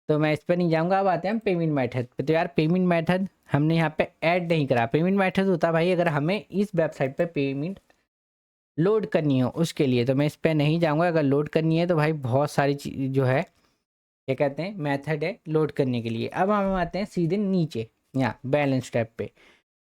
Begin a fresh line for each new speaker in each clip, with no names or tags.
तो मैं इस पर नहीं जाऊँगा। अब आते हैं हम पेमेंट मेथड पे। तो यार पेमेंट मेथड हमने यहाँ पे ऐड नहीं करा। पेमेंट मेथड होता है भाई अगर हमें इस वेबसाइट पे पेमेंट लोड करनी हो उसके लिए, तो मैं इस पे नहीं जाऊँगा। अगर लोड करनी है तो भाई बहुत सारी चीज़ जो है क्या कहते हैं मेथड है लोड करने के लिए। अब हम आते हैं सीधे नीचे यहाँ बैलेंस टैब पे।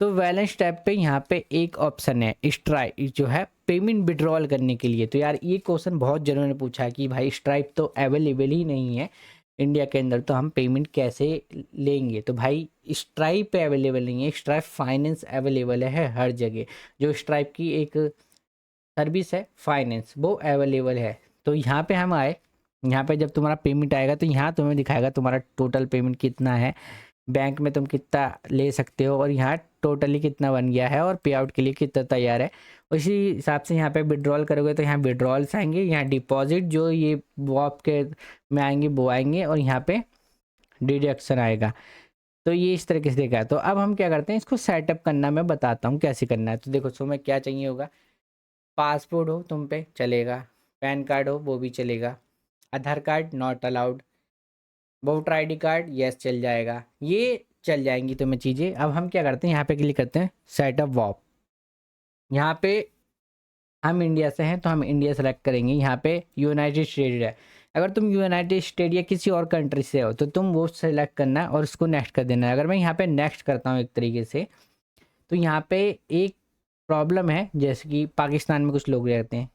तो बैलेंस टैब पे यहाँ पे एक ऑप्शन है स्ट्राइप जो है पेमेंट विड्रॉल करने के लिए। तो यार ये क्वेश्चन बहुत जनों ने पूछा है कि भाई स्ट्राइप तो अवेलेबल ही नहीं है इंडिया के अंदर, तो हम पेमेंट कैसे लेंगे। तो भाई स्ट्राइप पे अवेलेबल नहीं है, स्ट्राइप फाइनेंस अवेलेबल है हर जगह। जो स्ट्राइप की एक सर्विस है फाइनेंस वो अवेलेबल है। तो यहाँ पे हम आए, यहाँ पे जब तुम्हारा पेमेंट आएगा तो यहाँ तुम्हें दिखाएगा तुम्हारा टोटल पेमेंट कितना है, बैंक में तुम कितना ले सकते हो और यहाँ टोटली कितना बन गया है और पे आउट के लिए कितना तैयार है। उसी हिसाब से यहाँ पे विड्रॉल करोगे तो यहाँ विड्रॉल्स आएंगे, यहाँ डिपॉजिट जो ये वो आपके में आएंगे वो आएंगे और यहाँ पे डिडक्शन आएगा। तो ये इस तरीके से देखा है। तो अब हम क्या करते हैं इसको सेटअप करना मैं बताता हूँ कैसे करना है। तो देखो तुम्हें क्या चाहिए होगा, पासपोर्ट हो तुम पे चलेगा, पैन कार्ड हो वो भी चलेगा, Aadhaar card not allowed, voter ID card yes चल जाएगा, ये चल जाएंगी तुम्हें चीज़ें। अब हम क्या करते हैं यहाँ पे क्लिक करते हैं सेटअप वॉप। यहाँ पे हम इंडिया से हैं तो हम इंडिया सेलेक्ट करेंगे। यहाँ पे यूनाइटेड स्टेट है, अगर तुम यूनाइटेड स्टेट या किसी और कंट्री से हो तो तुम वो सेलेक्ट करना और उसको नेक्स्ट कर देना है। अगर मैं यहाँ पे नेक्स्ट करता हूँ एक तरीके से, तो यहाँ पे एक प्रॉब्लम है जैसे कि पाकिस्तान में कुछ लोग रहते हैं,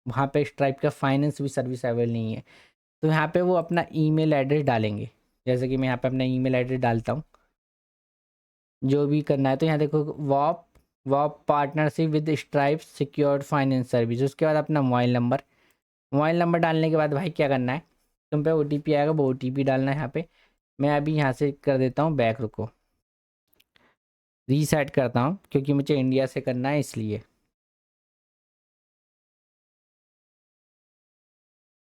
वहाँ पे स्ट्राइप का फाइनेंस भी सर्विस अवेलेबल नहीं है। तो यहाँ पे वो अपना ईमेल एड्रेस डालेंगे, जैसे कि मैं यहाँ पे अपना ईमेल एड्रेस डालता हूँ जो भी करना है। तो यहाँ देखो वॉप वॉप partnership with Stripe secured finance service, उसके बाद अपना मोबाइल नंबर डालने के बाद भाई क्या करना है, तुम पे ओटीपी आएगा वो ओटीपी डालना है यहाँ पे। मैं अभी यहाँ से कर देता हूँ बैक, रुको रीसेट करता हूँ क्योंकि मुझे इंडिया से करना है इसलिए।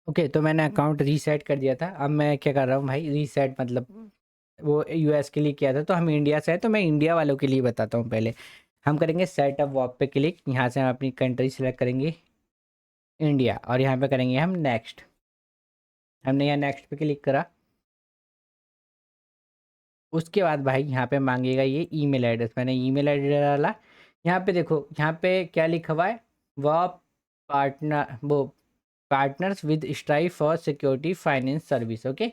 ओके तो मैंने अकाउंट रीसेट कर दिया था। अब मैं क्या कर रहा हूँ भाई, रीसेट मतलब वो यूएस के लिए किया था, तो हम इंडिया से है तो मैं इंडिया वालों के लिए बताता हूँ। पहले हम करेंगे सेटअप वॉप पे क्लिक, यहाँ से हम अपनी कंट्री सेलेक्ट करेंगे इंडिया और यहाँ पे करेंगे हम नेक्स्ट। हमने यहाँ नेक्स्ट पे क्लिक करा, उसके बाद भाई यहाँ पे मांगेगा ये ईमेल एड्रेस, मैंने ईमेल एड्रेस डाला। यहाँ पे देखो यहाँ पे क्या लिखा हुआ है, वॉप पार्टनर वो partners with stripe for security finance service. Okay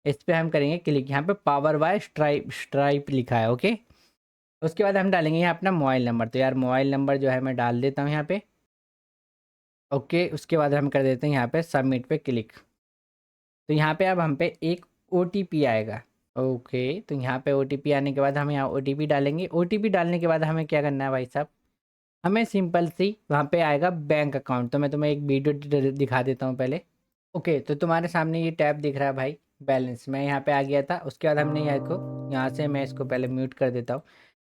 इस पे हम करेंगे क्लिक, यहाँ पे पावर बाय स्ट्राइप स्ट्राइप लिखा है। ओके उसके बाद हम डालेंगे यहाँ अपना मोबाइल नंबर। तो यार मोबाइल नंबर जो है मैं डाल देता हूँ यहाँ पे। ओके उसके बाद हम कर देते हैं यहाँ पे सबमिट पे क्लिक। तो यहाँ पे अब हम पे एक ओटीपी आएगा। ओके तो यहाँ पे ओटीपी आने के बाद हम यहाँ ओटीपी डालेंगे। ओटीपी डालने के बाद हमें क्या करना है भाई साहब, हमें सिंपल सी वहाँ पे आएगा बैंक अकाउंट। तो मैं तुम्हें एक वीडियो दिखा देता हूँ पहले। ओके तो तुम्हारे सामने ये टैब दिख रहा है भाई बैलेंस, मैं यहाँ पे आ गया था। उसके बाद हमने यहाँ से मैं इसको पहले म्यूट कर देता हूँ।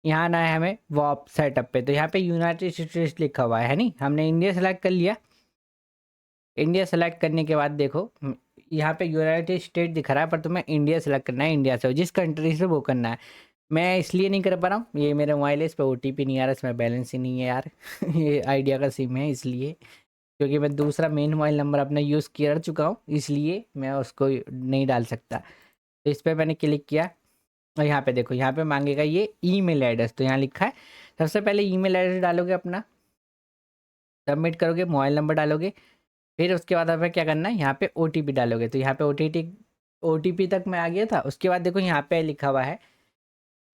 यहाँ आना है हमें वॉप सेटअप पे, तो यहाँ पे यूनाइटेड स्टेट्स लिखा हुआ है नहीं, हमने इंडिया सेलेक्ट कर लिया। इंडिया सेलेक्ट करने के बाद देखो यहाँ पे यूनाइटेड स्टेट दिख रहा है पर तुम्हें इंडिया सेलेक्ट करना है, इंडिया से जिस कंट्री से वो करना है। मैं इसलिए नहीं कर पा रहा हूँ, ये मेरे मोबाइल है इस पर ओटीपी नहीं आ रहा, इसमें बैलेंस ही नहीं है यार ये आइडिया का सिम है इसलिए, क्योंकि मैं दूसरा मेन मोबाइल नंबर अपना यूज़ कर चुका हूँ इसलिए मैं उसको नहीं डाल सकता। तो इस पर मैंने क्लिक किया और यहाँ पे देखो यहाँ पे मांगेगा ये ईमेल एड्रेस। तो यहाँ लिखा है सबसे पहले ईमेल एड्रेस डालोगे अपना, सबमिट करोगे, मोबाइल नंबर डालोगे, फिर उसके बाद हमें क्या करना है यहाँ पे ओटीपी डालोगे। तो यहाँ पे ओटीपी तक मैं आ गया था। उसके बाद देखो यहाँ पे लिखा हुआ है,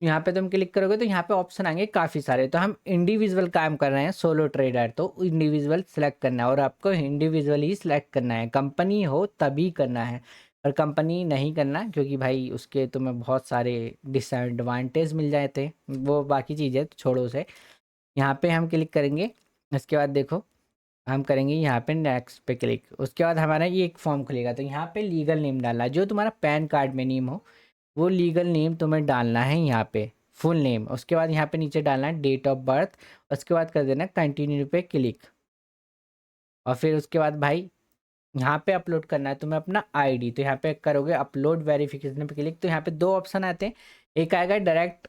यहाँ पे तुम क्लिक करोगे तो यहाँ पे ऑप्शन आएंगे काफ़ी सारे। तो हम इंडिविजुअल काम कर रहे हैं सोलो ट्रेडर, तो इंडिविजुअल सेलेक्ट करना है और आपको इंडिविजुअल ही सिलेक्ट करना है, कंपनी हो तभी करना है और कंपनी नहीं करना क्योंकि भाई उसके तुम्हें बहुत सारे डिसएडवांटेज मिल जाते हैं, वो बाकी चीज़ें तो छोड़ो उसे। यहाँ पे हम क्लिक करेंगे, उसके बाद देखो हम करेंगे यहाँ पे नेक्स्ट पे क्लिक। उसके बाद हमारा ये एक फॉर्म खुलेगा, तो यहाँ पे लीगल नेम डालना है, जो तुम्हारा पैन कार्ड में नेम हो वो लीगल नेम तुम्हें डालना है यहाँ पे, फुल नेम। उसके बाद यहाँ पे नीचे डालना है डेट ऑफ बर्थ, उसके बाद कर देना कंटिन्यू पे क्लिक और फिर उसके बाद भाई यहाँ पे अपलोड करना है तुम्हें अपना आईडी। तो यहाँ पे करोगे अपलोड वेरिफिकेशन पे क्लिक, तो यहाँ पे दो ऑप्शन आते हैं, एक आएगा डायरेक्ट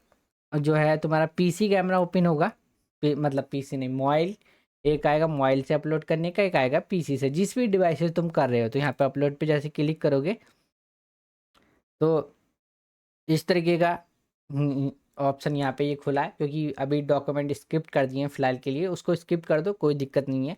जो है तुम्हारा पीसी कैमरा ओपन होगा, मतलब पीसी नहीं मोबाइल, एक आएगा मोबाइल से अपलोड करने का, एक आएगा पीसी से, जिस भी डिवाइस से तुम कर रहे हो। तो यहाँ पे अपलोड पे जैसे क्लिक करोगे तो इस तरीके का ऑप्शन यहाँ पे ये खुला है, क्योंकि अभी डॉक्यूमेंट स्किप कर दिए हैं फिलहाल के लिए, उसको स्किप कर दो, कोई दिक्कत नहीं है।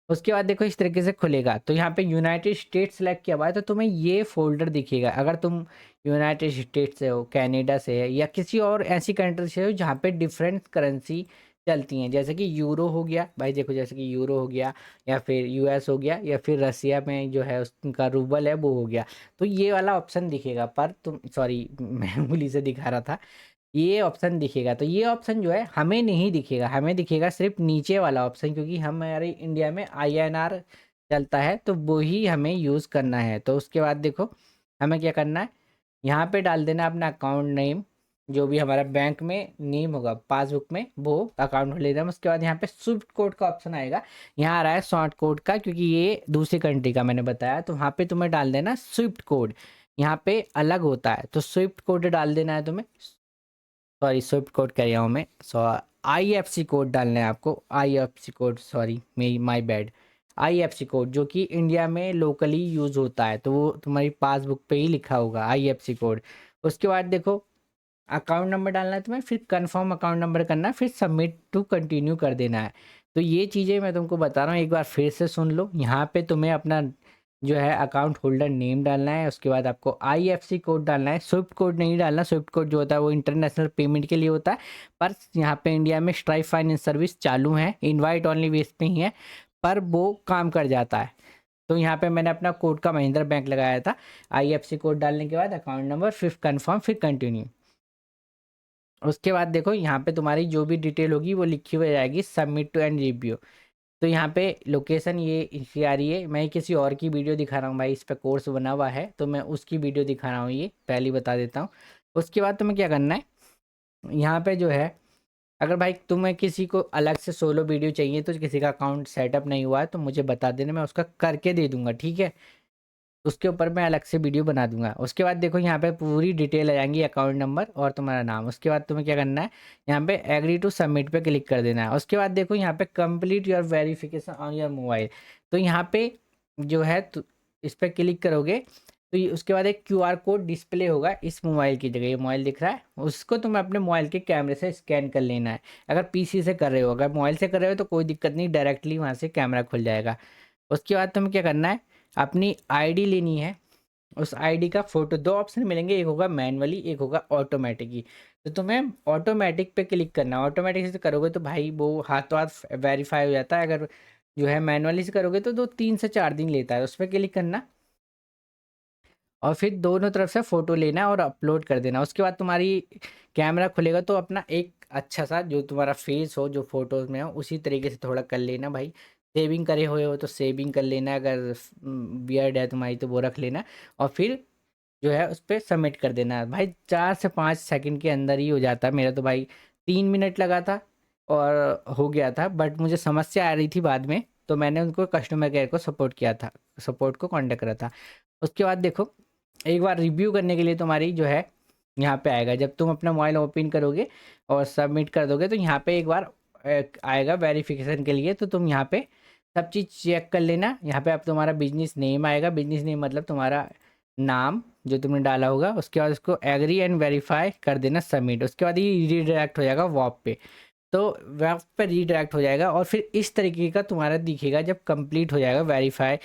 उसके बाद देखो इस तरीके से खुलेगा, तो यहाँ पे यूनाइटेड स्टेट्स सेलेक्ट किया हुआ है, तो तुम्हें ये फ़ोल्डर दिखेगा। अगर तुम यूनाइटेड स्टेट्स से हो, कनाडा से है, या किसी और ऐसी कंट्री से हो जहाँ पे डिफरेंट करेंसी चलती हैं, जैसे कि यूरो हो गया भाई, देखो जैसे कि यूरो हो गया, या फिर यूएस हो गया, या फिर रसिया में जो है उसका रूबल है वो हो गया, तो ये वाला ऑप्शन दिखेगा। पर तुम सॉरी मैं उंगली से दिखा रहा था, ये ऑप्शन दिखेगा। तो ये ऑप्शन जो है हमें नहीं दिखेगा, हमें दिखेगा सिर्फ नीचे वाला ऑप्शन, क्योंकि हमारे इंडिया में आईएनआर चलता है, तो वो ही हमें यूज़ करना है। तो उसके बाद देखो हमें क्या करना है, यहाँ पे डाल देना अपना अकाउंट नेम, जो भी हमारा बैंक में नेम होगा पासबुक में, वो अकाउंट ले लेना। उसके बाद यहाँ पे स्विफ्ट कोड का ऑप्शन आएगा, यहाँ आ रहा है शॉर्ट कोड का, क्योंकि ये दूसरी कंट्री का मैंने बताया, तो वहाँ पे तुम्हें डाल देना स्विफ्ट कोड, यहाँ पे अलग होता है, तो स्विफ्ट कोड डाल देना है तुम्हें। सॉरी स्विफ्ट कोड कह रहा हूँ मैं, सो आईएफसी कोड डालना है आपको, आईएफसी कोड, सॉरी मेरी माय बैड, आईएफसी कोड जो कि इंडिया में लोकली यूज़ होता है, तो वो तुम्हारी पासबुक पे ही लिखा होगा आईएफसी कोड। उसके बाद देखो अकाउंट नंबर डालना है तुम्हें, फिर कंफर्म अकाउंट नंबर करना है, फिर सबमिट टू कंटिन्यू कर देना है। तो ये चीज़ें मैं तुमको बता रहा हूँ, एक बार फिर से सुन लो। यहाँ पे तुम्हें अपना जो है अकाउंट होल्डर नेम डालना है, उसके बाद आपको आईएफसी कोड डालना है, स्विफ्ट कोड नहीं डालना। स्विफ्ट कोड जो होता है वो इंटरनेशनल पेमेंट के लिए होता है, पर यहाँ पे इंडिया में स्ट्राइप फाइनेंस सर्विस चालू है, इनवाइट ओनली बेस पे ही है, पर वो काम कर जाता है। तो यहाँ पे मैंने अपना कोड का महिंद्रा बैंक लगाया था, आईएफसी कोड डालने के बाद अकाउंट नंबर, फिर कन्फर्म, फिर कंटिन्यू। उसके बाद देखो यहाँ पे तुम्हारी जो भी डिटेल होगी वो लिखी हुई जाएगी, सबमिट टू एंड रिव्यू। तो यहाँ पे लोकेशन ये इसी आ रही है, मैं किसी और की वीडियो दिखा रहा हूँ भाई, इस पर कोर्स बना हुआ है, तो मैं उसकी वीडियो दिखा रहा हूँ, ये पहले ही बता देता हूँ। उसके बाद तुम्हें क्या करना है, यहाँ पे जो है अगर भाई तुम्हें किसी को अलग से सोलो वीडियो चाहिए, तो किसी का अकाउंट सेटअप नहीं हुआ है तो मुझे बता देना, मैं उसका करके दे दूंगा, ठीक है। उसके ऊपर मैं अलग से वीडियो बना दूंगा। उसके बाद देखो यहाँ पे पूरी डिटेल आ जाएंगी, अकाउंट नंबर और तुम्हारा नाम। उसके बाद तुम्हें क्या करना है, यहाँ पे एग्री टू सबमिट पे क्लिक कर देना है। उसके बाद देखो यहाँ पे complete your verification on your mobile, तो यहाँ पे जो है इस पर क्लिक करोगे तो ये उसके बाद एक क्यूआर कोड डिस्प्ले होगा इस मोबाइल की जगह, ये मोबाइल दिख रहा है, उसको तुम्हें अपने मोबाइल के कैमरे से स्कैन कर लेना है। अगर पीसी से कर रहे हो, अगर मोबाइल से कर रहे हो तो कोई दिक्कत नहीं, डायरेक्टली वहाँ से कैमरा खुल जाएगा। उसके बाद तुम्हें क्या करना है, अपनी आईडी लेनी है, उस आईडी का फ़ोटो, दो ऑप्शन मिलेंगे, एक होगा मैनुअली, एक होगा ऑटोमेटिकली। तो तुम्हें ऑटोमेटिक पे क्लिक करना है। ऑटोमेटिक से करोगे तो भाई वो हाथों हाथ वेरीफाई हो जाता है, अगर जो है मैनुअली से करोगे तो 2 3 से 4 दिन लेता है। उस पर क्लिक करना और फिर दोनों तरफ से फ़ोटो लेना और अपलोड कर देना। उसके बाद तुम्हारी कैमरा खुलेगा, तो अपना एक अच्छा सा जो तुम्हारा फेस हो, जो फ़ोटोज़ में हो, उसी तरीके से थोड़ा कर लेना भाई। सेविंग करे हुए हो तो सेविंग कर लेना, अगर बियर्ड है तुम्हारी तो वो रख लेना, और फिर जो है उस पे सबमिट कर देना है भाई। 4 से 5 सेकंड के अंदर ही हो जाता है। मेरा तो भाई 3 मिनट लगा था और हो गया था, बट मुझे समस्या आ रही थी बाद में, तो मैंने उनको कस्टमर केयर को सपोर्ट किया था, सपोर्ट को कॉन्टेक्ट करा था। उसके बाद देखो एक बार रिव्यू करने के लिए तुम्हारी जो है यहाँ पे आएगा, जब तुम अपना मोबाइल ओपन करोगे और सबमिट कर दोगे तो यहाँ पे एक बार आएगा वेरिफिकेशन के लिए, तो तुम यहाँ पे सब चीज़ चेक कर लेना। यहाँ पे अब तुम्हारा बिजनेस नेम आएगा, बिजनेस नेम मतलब तुम्हारा नाम जो तुमने डाला होगा। उसके बाद उसको एग्री एंड वेरीफाई कर देना, सबमिट। उसके बाद ये रीडायरेक्ट हो जाएगा वॉप पे, तो वेब पे रीडायरेक्ट हो जाएगा, और फिर इस तरीके का तुम्हारा दिखेगा जब कंप्लीट हो जाएगा वेरीफाई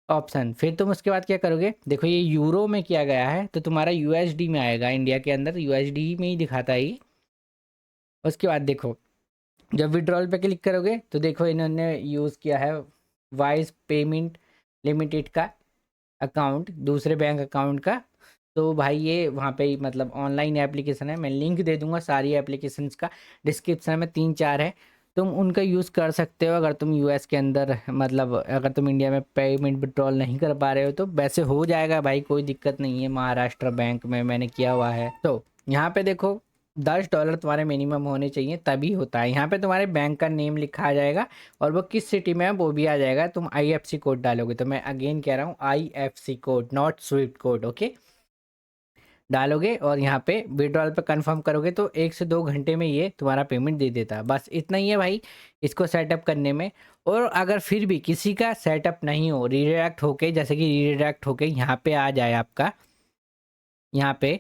ऑप्शन। फिर तुम उसके बाद क्या करोगे, देखो ये यूरो में किया गया है तो तुम्हारा यूएसडी में आएगा, इंडिया के अंदर यूएसडी में ही दिखाता है ये। उसके बाद देखो जब विड्रॉल पे क्लिक करोगे तो देखो इन्होंने यूज़ किया है वाइज पेमेंट लिमिटेड का अकाउंट, दूसरे बैंक अकाउंट का। तो भाई ये वहाँ पे ही मतलब ऑनलाइन एप्लीकेशन है, मैं लिंक दे दूंगा सारी एप्लीकेशंस का, डिस्क्रिप्शन में 3 4 है, तुम उनका यूज़ कर सकते हो अगर तुम यूएस के अंदर, मतलब अगर तुम इंडिया में पेमेंट विड्रॉल नहीं कर पा रहे हो तो वैसे हो जाएगा भाई, कोई दिक्कत नहीं है। महाराष्ट्र बैंक में मैंने किया हुआ है। तो यहाँ पे देखो $10 तुम्हारे मिनिमम होने चाहिए तभी होता है। यहाँ पे तुम्हारे बैंक का नेम लिखा आ जाएगा और वो किस सिटी में है वो भी आ जाएगा। तुम आईएफसी कोड डालोगे, तो मैं अगेन कह रहा हूँ IFC code, not Swift code, okay, डालोगे और यहाँ पे विड्रॉल पे कंफर्म करोगे तो 1 से 2 घंटे में ये तुम्हारा पेमेंट दे देता है। बस इतना ही है भाई इसको सेटअप करने में। और अगर फिर भी किसी का सेटअप नहीं हो, रीडायरेक्ट होके, जैसे कि रीडायरेक्ट होके यहाँ पे आ जाए आपका, यहाँ पे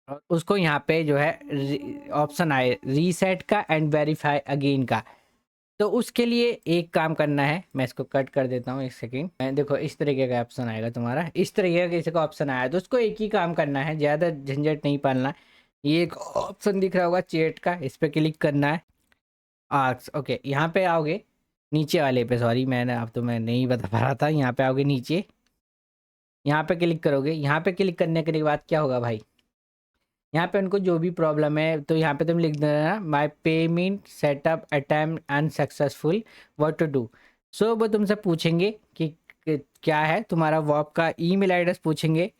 और उसको यहाँ पे जो है ऑप्शन आए रीसेट का एंड वेरीफाई अगेन का। तो उसके लिए एक काम करना है, मैं इसको कट कर देता हूँ, एक सेकेंड। मैं देखो इस तरीके का ऑप्शन आएगा तुम्हारा, इस तरीके का किसी का ऑप्शन आया तो उसको एक ही काम करना है, ज़्यादा झंझट नहीं पालना। ये एक ऑप्शन दिख रहा होगा चैट का, इस पर क्लिक करना है। आर्क्स ओके, यहाँ पे आओगे नीचे वाले पे, सॉरी मैंने अब तो मैं नहीं बता पा रहा था। यहाँ पे आओगे नीचे, यहाँ पे क्लिक करोगे। यहाँ पे क्लिक करने के बाद क्या होगा भाई, यहाँ पे उनको जो भी प्रॉब्लम है तो यहाँ पे तुम लिख देना my payment setup attempt unsuccessful what to do. So वो तुमसे पूछेंगे कि क्या है तुम्हारा वॉप का ईमेल एड्रेस पूछेंगे,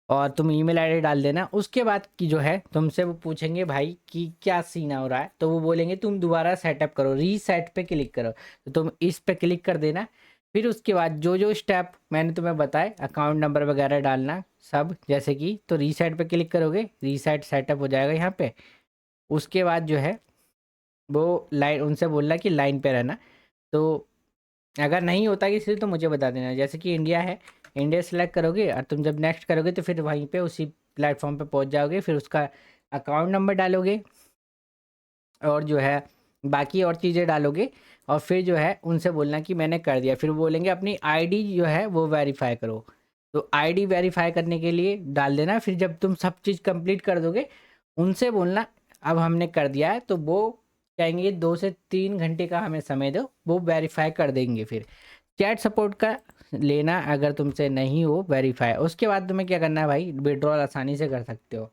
और तुम ईमेल आईडी डाल देना। उसके बाद की जो है तुमसे वो पूछेंगे भाई कि क्या सीन हो रहा है, तो वो बोलेंगे तुम दोबारा सेटअप करो, रीसेट पे क्लिक करो। तो तुम इस पे क्लिक कर देना। फिर उसके बाद जो जो स्टेप मैंने तुम्हें बताए, अकाउंट नंबर वगैरह डालना सब जैसे कि, तो रीसेट पे क्लिक करोगे, रीसेट सेटअप हो जाएगा यहाँ पे। उसके बाद जो है वो लाइन, उनसे बोलना कि लाइन पे रहना। तो अगर नहीं होता किसी तो मुझे बता देना। जैसे कि इंडिया है, इंडिया सेलेक्ट करोगे और तुम जब नेक्स्ट करोगे तो फिर वहीं पे उसी प्लेटफॉर्म पे पहुंच जाओगे। फिर उसका अकाउंट नंबर डालोगे और जो है बाकी और चीज़ें डालोगे, और फिर जो है उनसे बोलना कि मैंने कर दिया। फिर वो बोलेंगे अपनी आईडी जो है वो वेरीफाई करो। तो आईडी वेरीफाई करने के लिए डाल देना। फिर जब तुम सब चीज़ कंप्लीट कर दोगे उनसे बोलना अब हमने कर दिया है, तो वो कहेंगे 2 से 3 घंटे का हमें समय दो, वो वेरीफाई कर देंगे। फिर चैट सपोर्ट का लेना अगर तुमसे नहीं हो वेरीफाई। उसके बाद तुम्हें क्या करना है भाई, विड्रॉल आसानी से कर सकते हो।